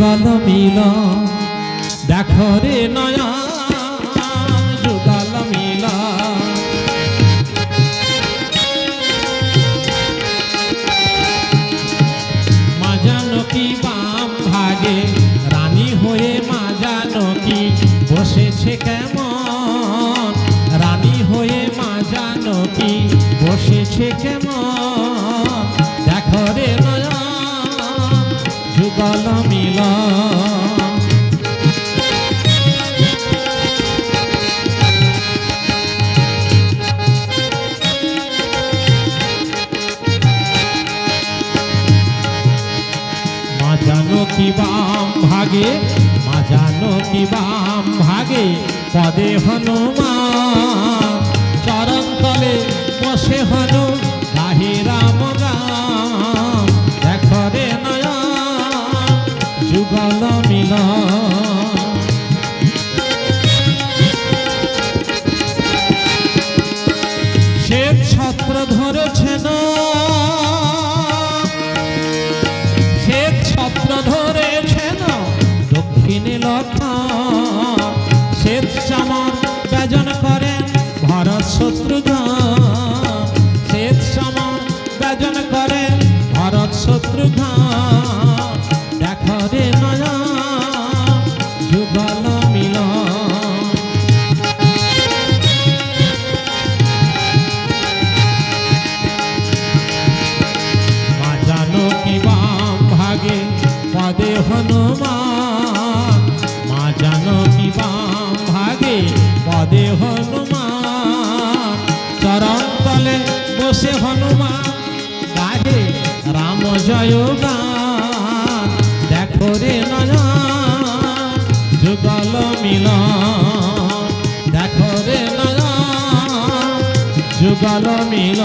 যুগল মিল দেখো রে নয়া যুগল মিল মা জানো কি বাম ভাগে রানী হয়ে মা জানো কি বসেছে কেমন রানী হয়ে মা জানো কি বসেছে কেমন দেখো রে নয়া যুগল মিল মা জানো কি বাম ভাগে মা জানো কি বাম ভাগে পদে হনুমান চরণ তলে বসে হনু গাহে রাম গান দেখো রে নয়া যুগল মিল শ্বেত ছত্র ধরেছেন শ্বেত ছত্র ধরেছেন দক্ষিণে লক্ষণ শ্বেত চামর ব্যজন করেন ভরত শত্রুঘ্ন শ্বেত চামর ব্যজন করেন ভরত শত্রুঘ্ন দেখো রে নয়া যুগল মিল মা জানো কি বাম ভাগে পদে হনুমান মা জানো কি বাম ভাগে পদে হনুমান চরণ তলে বসে হনুমান গাহে রাম জয় গান দেখো রে নয়া যুগল মিল দেখো রে নয়া যুগল মিল